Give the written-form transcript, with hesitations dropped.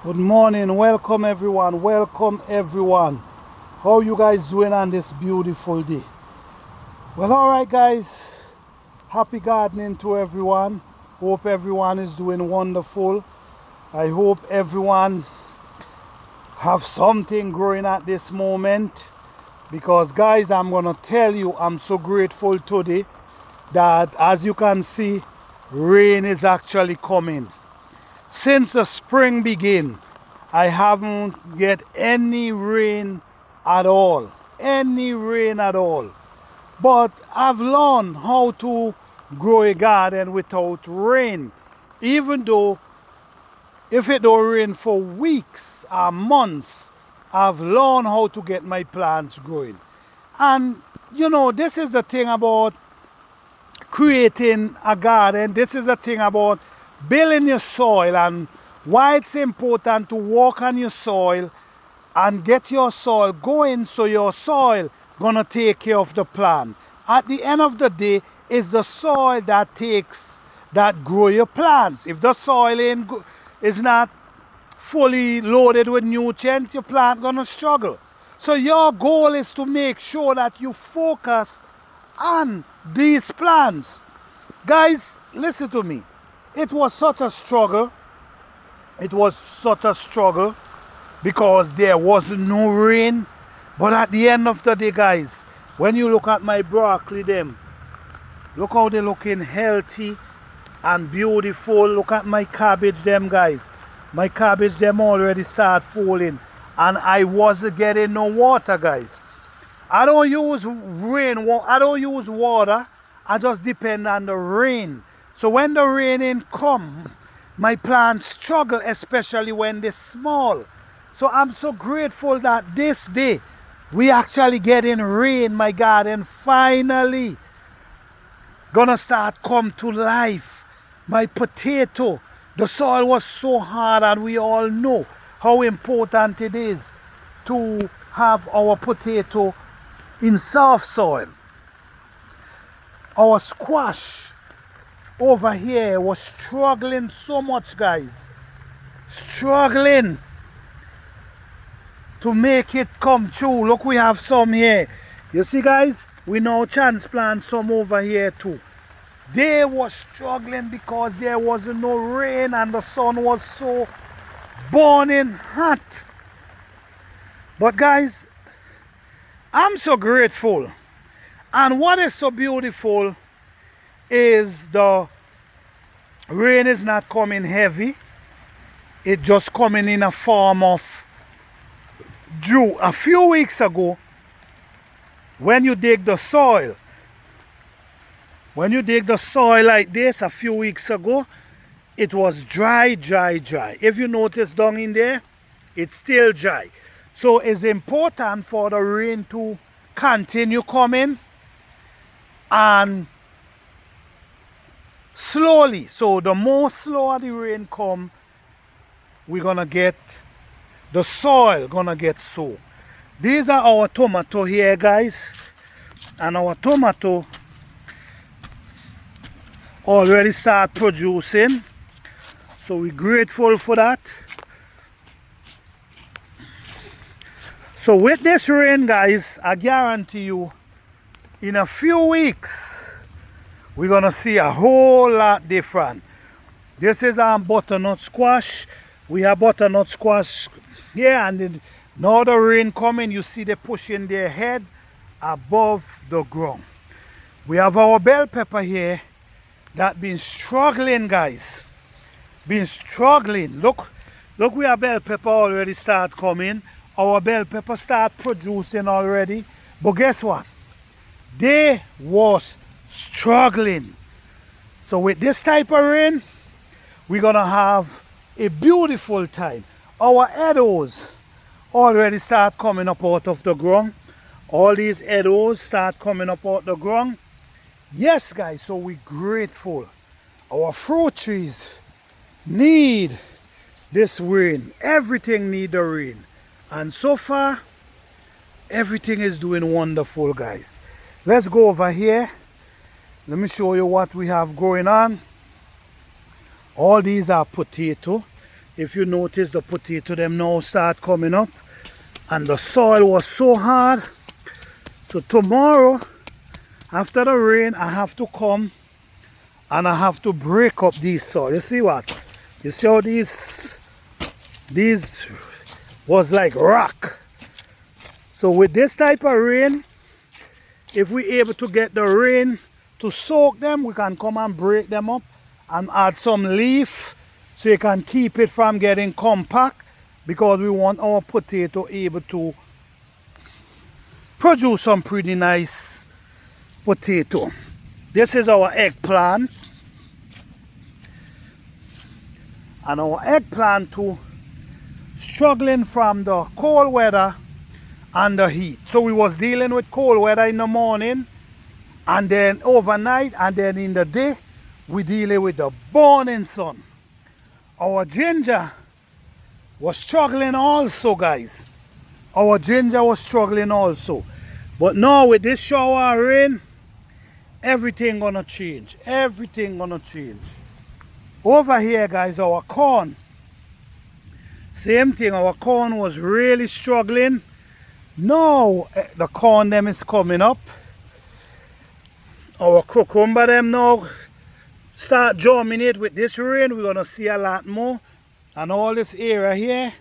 Good morning, welcome everyone. How you guys doing on this beautiful day? Well, all right guys, happy gardening to everyone. Hope everyone is doing wonderful. I hope everyone have something growing at this moment, because guys, I'm gonna tell you, I'm so grateful today that, as you can see, rain is actually coming. Since the spring began, I haven't get any rain at all. Any rain at all. But I've learned how to grow a garden without rain. Even though if it don't rain for weeks or months, I've learned how to get my plants growing. And you know, this is the thing about creating a garden. This is the thing about building your soil, and why it's important to work on your soil and get your soil going, so your soil gonna take care of the plant. At the end of the day, it's the soil that grow your plants. If the soil is not fully loaded with nutrients, your plant gonna struggle. So your goal is to make sure that you focus on these plants. Guys, listen to me. It was such a struggle. It was such a struggle because there was no rain. But at the end of the day, guys, when you look at my broccoli, them, look how they're looking healthy and beautiful. Look at my cabbage, them, guys. My cabbage, them, already start falling, and I wasn't getting no water, guys. I don't use rain. I don't use water. I just depend on the rain. So when the rain come, my plants struggle, especially when they're small. So I'm so grateful that this day we actually getting rain. My garden finally gonna start come to life. My potato, the soil was so hard, and we all know how important it is to have our potato in soft soil. Our squash over here was struggling so much, guys. Struggling to make it come true. Look, we have some here. You see, guys, we now transplant some over here too. They were struggling because there was no rain and the sun was so burning hot. But guys, I'm so grateful. And what is so beautiful is the rain is not coming heavy. It just coming in a form of dew. A few weeks ago, when you dig the soil, like this, a few weeks ago, it was dry. If you notice down in there, it's still dry. So it's important for the rain to continue coming, and slowly. So the more slower the rain come, we're gonna get the soil gonna get soaked. These are our tomato here, guys, and our tomato already start producing, so we're grateful for that. So with this rain, guys, I guarantee you, in a few weeks, we're gonna see a whole lot different. This is our butternut squash. We have butternut squash here, and then now the rain coming, you see they pushing their head above the ground. We have our bell pepper here that been struggling, guys. Been struggling. Look, we have bell pepper already start coming. Our bell pepper start producing already. But guess what? They was struggling. So with this type of rain, we're gonna have a beautiful time. Our edos already start coming up out of the ground. All these edos start coming up out the ground. Yes, guys, so we're grateful. Our fruit trees need this rain. Everything need the rain. And so far, everything is doing wonderful, guys. Let's go over here. Let me show you what we have going on. All these are potato. If you notice, the potato them now start coming up, and the soil was so hard. So tomorrow, after the rain, I have to come and I have to break up these soil. You see what? You see how these was like rock. So with this type of rain, if we're able to get the rain to soak them, we can come and break them up and add some leaf so you can keep it from getting compact, because we want our potato able to produce some pretty nice potato. This is our eggplant, and our eggplant too struggling from the cold weather and the heat. So we was dealing with cold weather in the morning, and then overnight, and then in the day we dealing with the burning sun. Our ginger was struggling also, guys. Our ginger was struggling also. But now with this shower of rain, everything gonna change. Everything gonna change. Over here, guys, our corn. Same thing, our corn was really struggling. Now the corn them is coming up. Our cucumber them now start germinate with this rain. We're gonna see a lot more. And all this area here